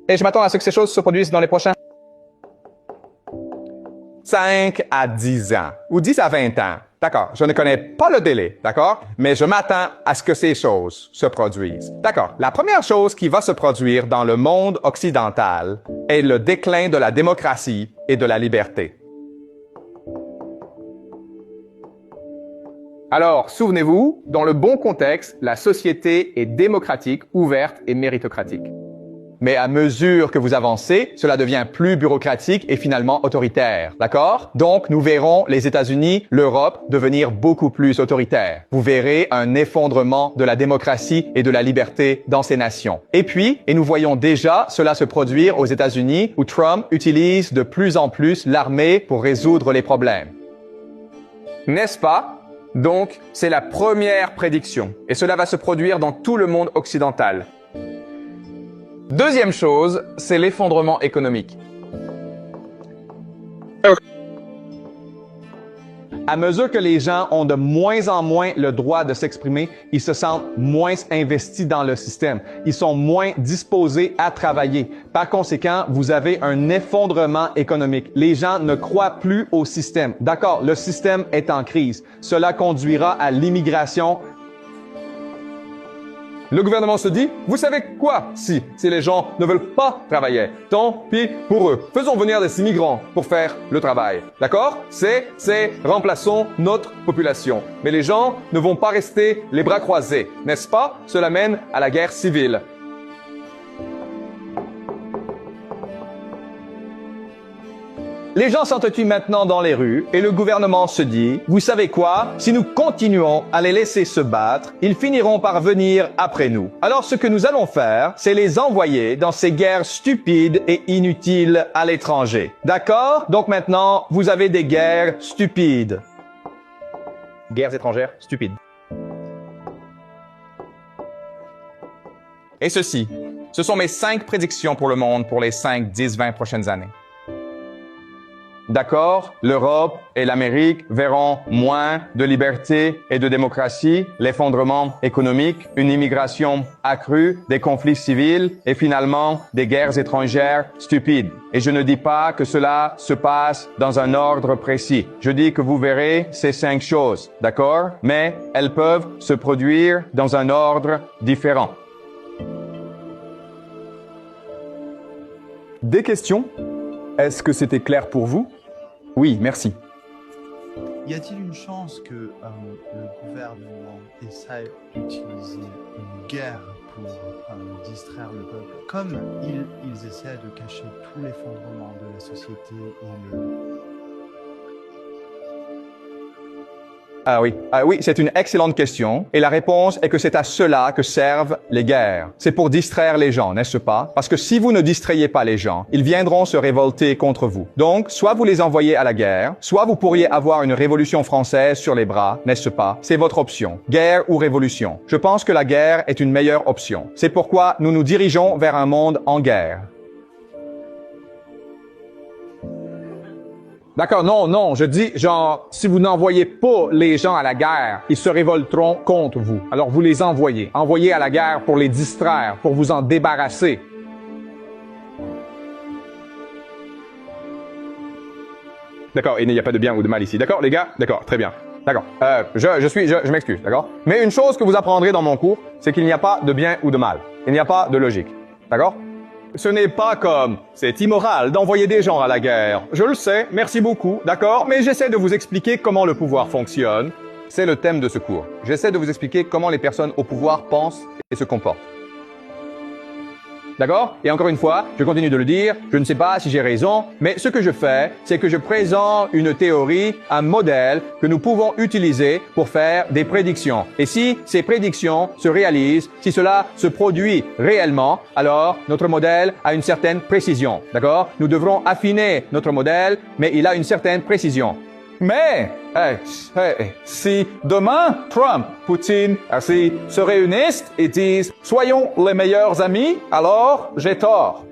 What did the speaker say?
Et je m'attends à ce que ces choses se produisent dans les prochains 5 à 10 ans ou 10 à 20 ans. D'accord, je ne connais pas le délai, d'accord? Mais je m'attends à ce que ces choses se produisent. D'accord, la première chose qui va se produire dans le monde occidental est le déclin de la démocratie et de la liberté. Alors, souvenez-vous, dans le bon contexte, la société est démocratique, ouverte et méritocratique. Mais à mesure que vous avancez, cela devient plus bureaucratique et finalement autoritaire. D'accord? Donc, nous verrons les États-Unis, l'Europe devenir beaucoup plus autoritaires. Vous verrez un effondrement de la démocratie et de la liberté dans ces nations. Et puis, et nous voyons déjà cela se produire aux États-Unis où Trump utilise de plus en plus l'armée pour résoudre les problèmes. N'est-ce pas? Donc, c'est la première prédiction. Et cela va se produire dans tout le monde occidental. Deuxième chose, c'est l'effondrement économique. À mesure que les gens ont de moins en moins le droit de s'exprimer, ils se sentent moins investis dans le système. Ils sont moins disposés à travailler. Par conséquent, vous avez un effondrement économique. Les gens ne croient plus au système. D'accord, le système est en crise. Cela conduira à l'immigration. Le gouvernement se dit, vous savez quoi? Si les gens ne veulent pas travailler, tant pis pour eux. Faisons venir des immigrants pour faire le travail. D'accord? Remplaçons notre population. Mais les gens ne vont pas rester les bras croisés, n'est-ce pas? Cela mène à la guerre civile. Les gens s'entretuent maintenant dans les rues et le gouvernement se dit, vous savez quoi? Si nous continuons à les laisser se battre, ils finiront par venir après nous. Alors ce que nous allons faire, c'est les envoyer dans ces guerres stupides et inutiles à l'étranger. D'accord? Donc maintenant, vous avez des guerres stupides. Guerres étrangères stupides. Et ceci, ce sont mes 5 prédictions pour le monde pour les 5, 10, 20 prochaines années. D'accord, l'Europe et l'Amérique verront moins de liberté et de démocratie, l'effondrement économique, une immigration accrue, des conflits civils et finalement des guerres étrangères stupides. Et je ne dis pas que cela se passe dans un ordre précis. Je dis que vous verrez ces 5 choses, d'accord? Mais elles peuvent se produire dans un ordre différent. Des questions? Est-ce que c'était clair pour vous? Oui, merci. Y a-t-il une chance que le gouvernement essaie d'utiliser une guerre pour distraire le peuple, comme ils essaient de cacher tout l'effondrement de la société et Ah oui, c'est une excellente question. Et la réponse est que c'est à cela que servent les guerres. C'est pour distraire les gens, n'est-ce pas? Parce que si vous ne distrayez pas les gens, ils viendront se révolter contre vous. Donc, soit vous les envoyez à la guerre, soit vous pourriez avoir une révolution française sur les bras, n'est-ce pas? C'est votre option. Guerre ou révolution. Je pense que la guerre est une meilleure option. C'est pourquoi nous nous dirigeons vers un monde en guerre. D'accord, non, je dis, genre, si vous n'envoyez pas les gens à la guerre, ils se révolteront contre vous. Alors vous les envoyez. Envoyez à la guerre pour les distraire, pour vous en débarrasser. D'accord, il n'y a pas de bien ou de mal ici. D'accord, les gars? D'accord, très bien. D'accord, je m'excuse, d'accord? Mais une chose que vous apprendrez dans mon cours, c'est qu'il n'y a pas de bien ou de mal. Il n'y a pas de logique. D'accord? Ce n'est pas comme « c'est immoral d'envoyer des gens à la guerre ». Je le sais, merci beaucoup, d'accord? Mais j'essaie de vous expliquer comment le pouvoir fonctionne. C'est le thème de ce cours. J'essaie de vous expliquer comment les personnes au pouvoir pensent et se comportent. D'accord? Et encore une fois, je continue de le dire, je ne sais pas si j'ai raison, mais ce que je fais, c'est que je présente une théorie, un modèle que nous pouvons utiliser pour faire des prédictions. Et si ces prédictions se réalisent, si cela se produit réellement, alors notre modèle a une certaine précision. D'accord? Nous devrons affiner notre modèle, mais il a une certaine précision. Mais, si demain, Trump, Poutine, se réunissent et disent « Soyons les meilleurs amis », alors j'ai tort.